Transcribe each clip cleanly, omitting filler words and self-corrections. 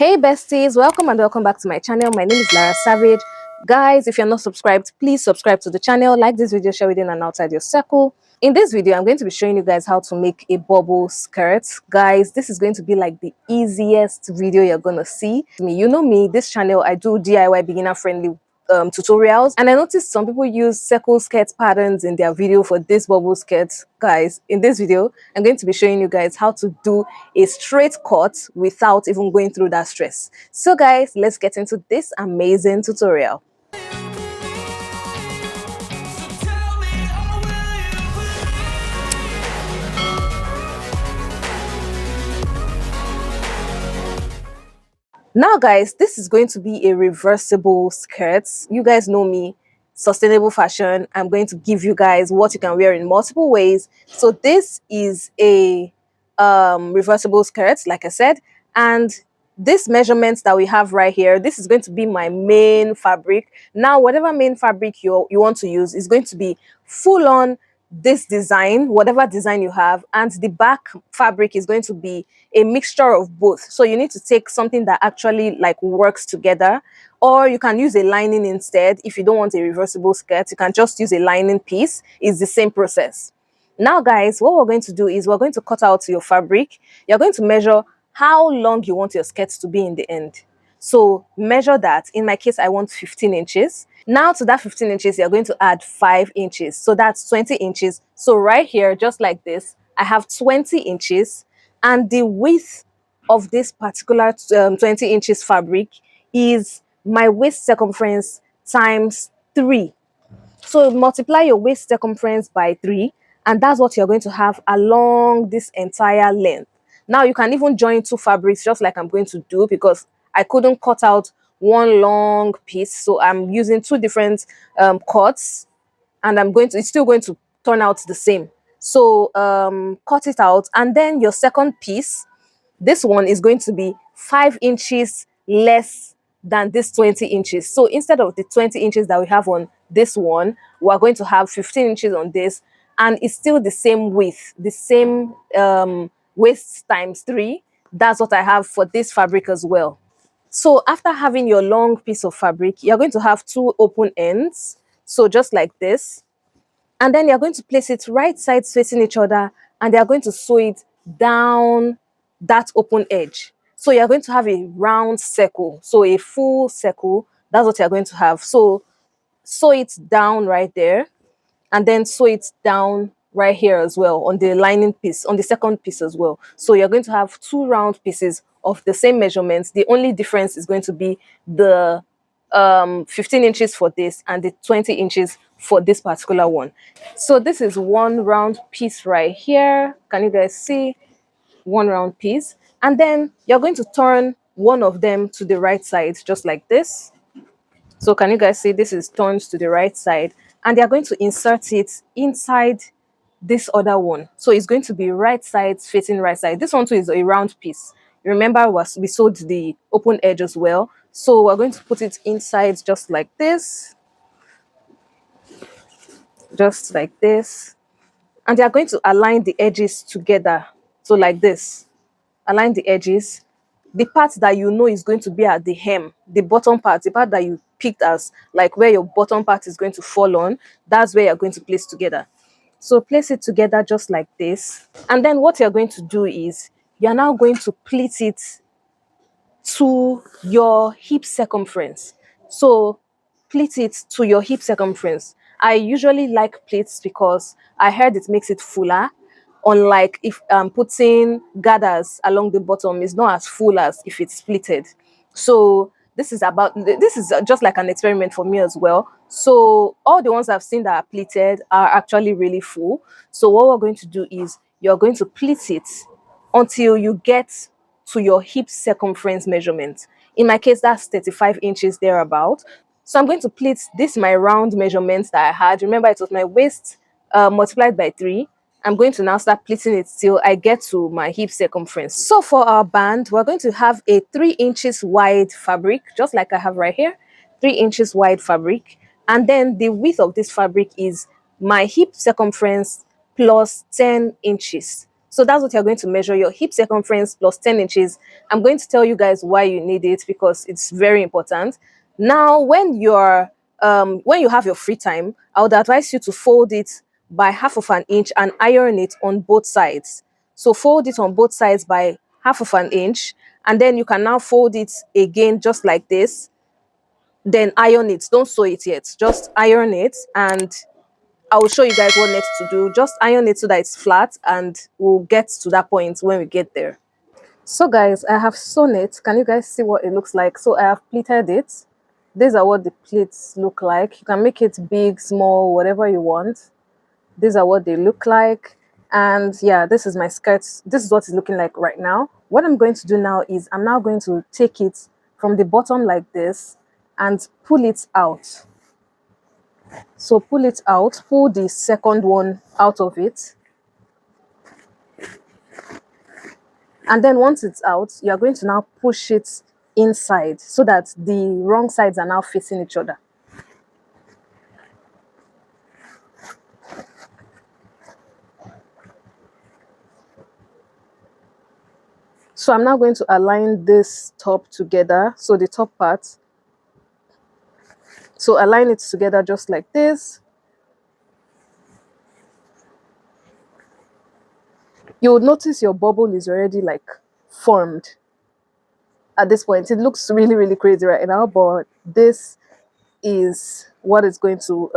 Hey besties, welcome and welcome back to my channel. My name is Lara Savage. Guys, if you're not subscribed, please subscribe to the channel, like this video, share within and outside your circle. In this video, I'm going to be showing you guys how to make a bubble skirt. Guys, this is going to be like the easiest video you're gonna see. You know me, this channel, I do DIY beginner friendly tutorials, and I noticed some people use circle skirt patterns in their video for this bubble skirt. Guys, in this video I'm going to be showing you guys how to do a straight cut without even going through that stress. So guys, let's get into this amazing tutorial. Now guys, this is going to be a reversible skirt. You guys know me, sustainable fashion. I'm going to give you guys what you can wear in multiple ways. So this is a reversible skirt, like I said, and this measurement that we have right here, this is going to be my main fabric. Now whatever main fabric you want to use is going to be full on this design, whatever design you have, and the back fabric is going to be a mixture of both. So you need to take something that actually like works together, or you can use a lining instead. If you don't want a reversible skirt, you can just use a lining piece. It's the same process. Now guys, what we're going to do is we're going to cut out your fabric. You're going to measure how long you want your skirt to be in the end. So measure that. In my case, I want 15 inches. Now to that 15 inches, you're going to add 5 inches. So that's 20 inches. So right here, just like this, I have 20 inches. And the width of this particular 20 inches fabric is my waist circumference times 3. So multiply your waist circumference by 3, and that's what you're going to have along this entire length. Now you can even join two fabrics just like I'm going to do, because I couldn't cut out one long piece, so I'm using two different cuts, and it's still going to turn out the same. So cut it out, and then your second piece, this one is going to be 5 inches less than this 20 inches. So instead of the 20 inches that we have on this one, we're going to have 15 inches on this, and it's still the same width, the same waist times 3. That's what I have for this fabric as well. So after having your long piece of fabric, you're going to have two open ends, so just like this, and then you're going to place it right sides facing each other, and they're going to sew it down that open edge. So you're going to have a round circle, so a full circle. That's what you're going to have. So sew it down right there, and then sew it down right here as well on the lining piece, on the second piece as well. So you're going to have two round pieces of the same measurements. The only difference is going to be the 15 inches for this and the 20 inches for this particular one. So this is one round piece right here. Can you guys see? One round piece. And then you're going to turn one of them to the right side, just like this. So can you guys see this is turned to the right side, and they're going to insert it inside this other one. So it's going to be right side facing right side. This one too is a round piece. Remember, we sewed the open edge as well. So we're going to put it inside just like this. Just like this. And they are going to align the edges together. So like this. Align the edges. The part that you know is going to be at the hem, the bottom part, the part that you picked as like where your bottom part is going to fall on, that's where you're going to place together. So place it together just like this. And then what you're going to do is you're now going to pleat it to your hip circumference. So pleat it to your hip circumference. I usually like pleats because I heard it makes it fuller. Unlike if I'm putting gathers along the bottom, it's not as full as if it's pleated. So this is just like an experiment for me as well. So all the ones I've seen that are pleated are actually really full. So what we're going to do is you're going to pleat it until you get to your hip circumference measurement. In my case, that's 35 inches thereabout. So I'm going to pleat this my round measurements that I had. Remember, it was my waist multiplied by 3. I'm going to now start pleating it till I get to my hip circumference. So for our band, we're going to have a 3 inches wide fabric, just like I have right here, 3 inches wide fabric. And then the width of this fabric is my hip circumference plus 10 inches. So that's what you're going to measure, your hip circumference plus 10 inches. I'm going to tell you guys why you need it because it's very important. Now, when you have your free time, I would advise you to fold it by half of an inch and iron it on both sides. So fold it on both sides by half of an inch, and then you can now fold it again just like this. Then iron it. Don't sew it yet. Just iron it, and I will show you guys what next to do. Just iron it so that it's flat, and we'll get to that point when we get there. So guys, I have sewn it. Can you guys see what it looks like? So I have pleated it. These are what the pleats look like. You can make it big, small, whatever you want. These are what they look like. And yeah, this is my skirt. This is what it's looking like right now. What I'm going to do now is I'm now going to take it from the bottom like this and pull it out. So pull it out, pull the second one out of it. And then once it's out, you're going to now push it inside so that the wrong sides are now facing each other. So I'm now going to align this top together. So the top part. So align it together just like this. You would notice your bubble is already like formed at this point. It looks really, really crazy right now, but this is what is going to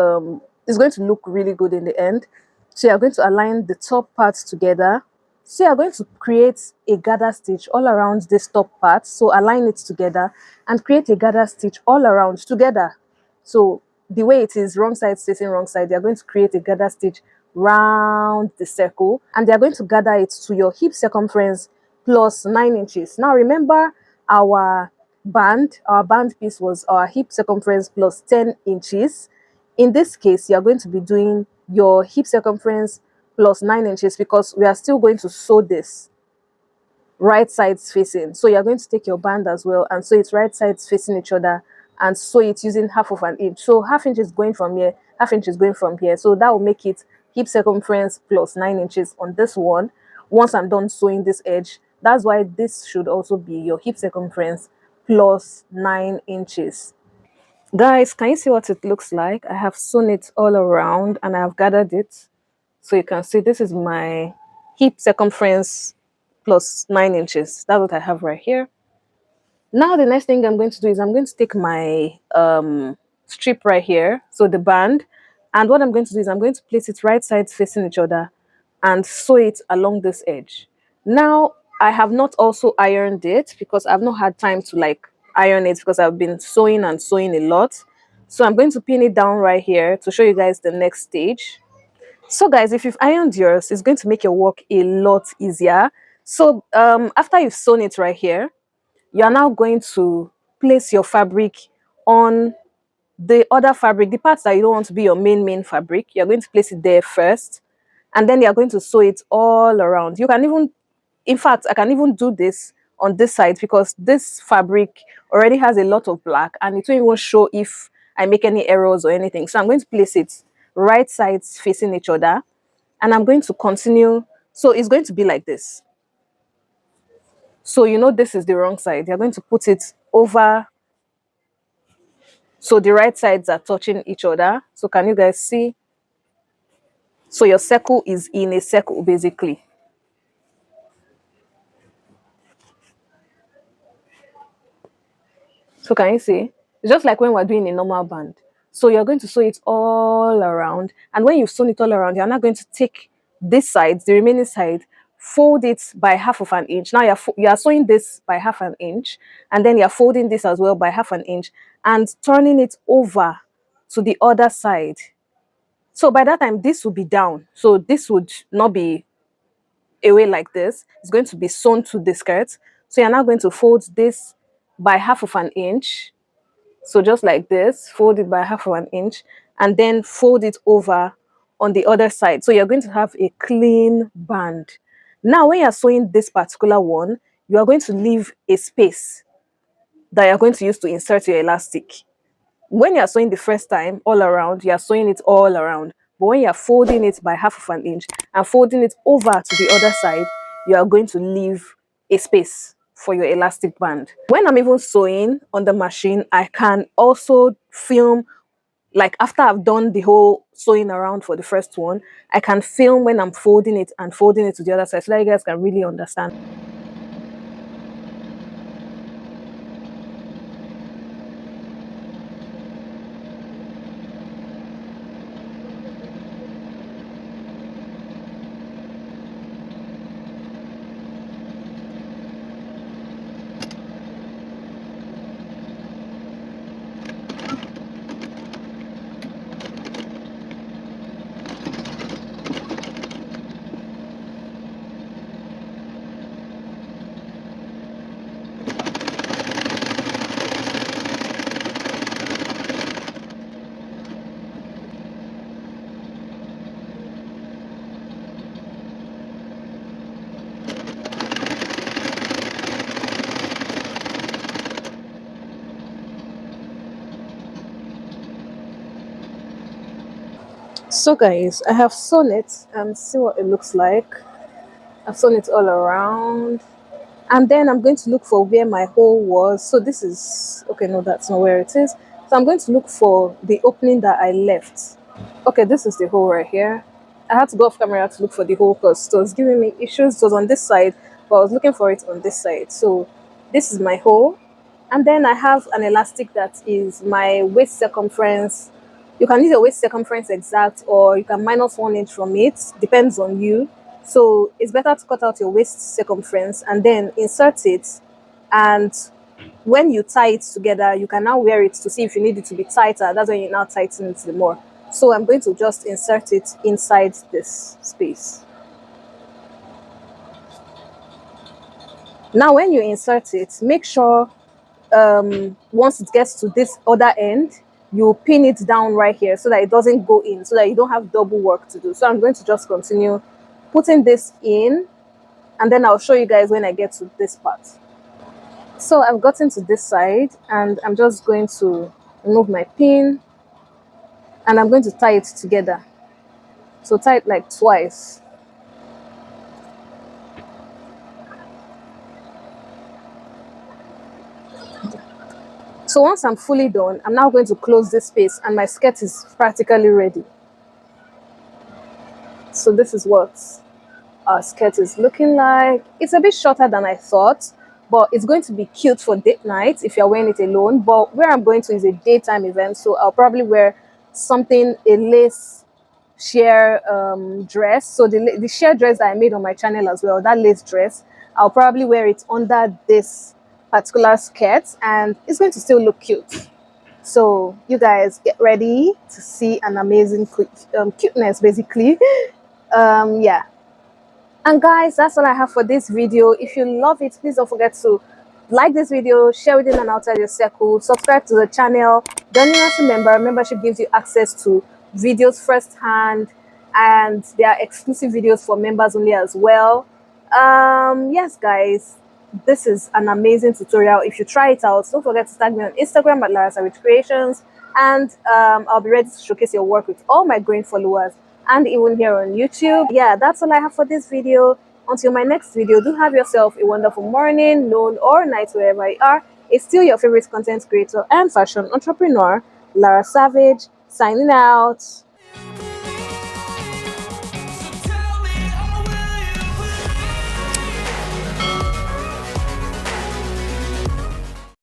look really good in the end. So you're going to align the top parts together. So you're going to create a gather stitch all around this top part. So align it together and create a gather stitch all around together. So the way it is, wrong side facing wrong side, you're going to create a gather stitch round the circle, and they're going to gather it to your hip circumference plus 9 inches. Now remember, our band piece was our hip circumference plus 10 inches. In this case, you're going to be doing your hip circumference plus 9 inches because we are still going to sew this right sides facing. So you're going to take your band as well and sew it right sides facing each other and sew it using half of an inch. So half inch is going from here, half inch is going from here. So that will make it hip circumference plus 9 inches on this one. Once I'm done sewing this edge, that's why this should also be your hip circumference plus 9 inches. Guys, can you see what it looks like? I have sewn it all around and I have gathered it. So you can see this is my hip circumference plus 9 inches. That's what I have right here. Now the next thing I'm going to do is I'm going to take my strip right here, so the band, and what I'm going to do is I'm going to place it right sides facing each other and sew it along this edge. Now I have not also ironed it because I've not had time to like iron it because I've been sewing and sewing a lot. So I'm going to pin it down right here to show you guys the next stage. So guys, if you've ironed yours, it's going to make your work a lot easier. So after you've sewn it right here, you are now going to place your fabric on the other fabric, the parts that you don't want to be your main fabric. You're going to place it there first, and then you're going to sew it all around. You can even, in fact, I can even do this on this side because this fabric already has a lot of black and it won't even show if I make any errors or anything. So I'm going to place it right sides facing each other, and I'm going to continue. So it's going to be like this. So you know this is the wrong side. You're going to put it over. So the right sides are touching each other. So can you guys see? So your circle is in a circle basically. So can you see? It's just like when we're doing a normal band. So you're going to sew it all around. And when you've sewn it all around, you're now going to take this side, the remaining side, fold it by half of an inch. Now you're sewing this by half an inch. And then you're folding this as well by half an inch and turning it over to the other side. So by that time, this will be down. So this would not be away like this. It's going to be sewn to the skirt. So you're now going to fold this by half of an inch. So just like this, fold it by half of an inch and then fold it over on the other side. So you're going to have a clean band. Now, when you're sewing this particular one, you are going to leave a space that you're going to use to insert your elastic. When you're sewing the first time all around, you're sewing it all around. But when you're folding it by half of an inch and folding it over to the other side, you are going to leave a space for your elastic band. When I'm even sewing on the machine, I can also film, like after I've done the whole sewing around for the first one, I can film when I'm folding it and folding it to the other side so that you guys can really understand. So guys, I have sewn it and see what it looks like. I've sewn it all around. And then I'm going to look for where my hole was. So this is, okay, no, that's not where it is. So I'm going to look for the opening that I left. Okay, this is the hole right here. I had to go off camera to look for the hole because it was giving me issues. It was on this side, but I was looking for it on this side. So this is my hole. And then I have an elastic that is my waist circumference. You can use your waist circumference exact, or you can minus 1 inch from it, depends on you. So it's better to cut out your waist circumference and then insert it. And when you tie it together, you can now wear it to see if you need it to be tighter. That's when you now tighten it more. So I'm going to just insert it inside this space. Now when you insert it, make sure once it gets to this other end, you pin it down right here so that it doesn't go in, so that you don't have double work to do. So I'm going to just continue putting this in, and then I'll show you guys when I get to this part. So I've gotten to this side and I'm just going to remove my pin and I'm going to tie it together. So tie it like twice. So once I'm fully done, I'm now going to close this space and my skirt is practically ready. So this is what our skirt is looking like. It's a bit shorter than I thought, but it's going to be cute for date night if you're wearing it alone. But where I'm going to is a daytime event, so I'll probably wear something, a lace sheer dress. So the sheer dress that I made on my channel as well, that lace dress, I'll probably wear it under this particular skirt and it's going to still look cute. So you guys get ready to see an amazing cuteness basically. Yeah. And guys, that's all I have for this video. If you love it, please don't forget to like this video, share within and outside your circle, subscribe to the channel, joining as a member. Membership gives you access to videos firsthand, and there are exclusive videos for members only as well. Yes guys, this is an amazing tutorial. If you try it out, don't forget to tag me on Instagram at Lara Savage Creations, and I'll be ready to showcase your work with all my growing followers and even here on YouTube. Yeah, that's all I have for this video. Until my next video, do have yourself a wonderful morning, noon, or night, wherever you are. It's still your favorite content creator and fashion entrepreneur, Lara Savage, signing out.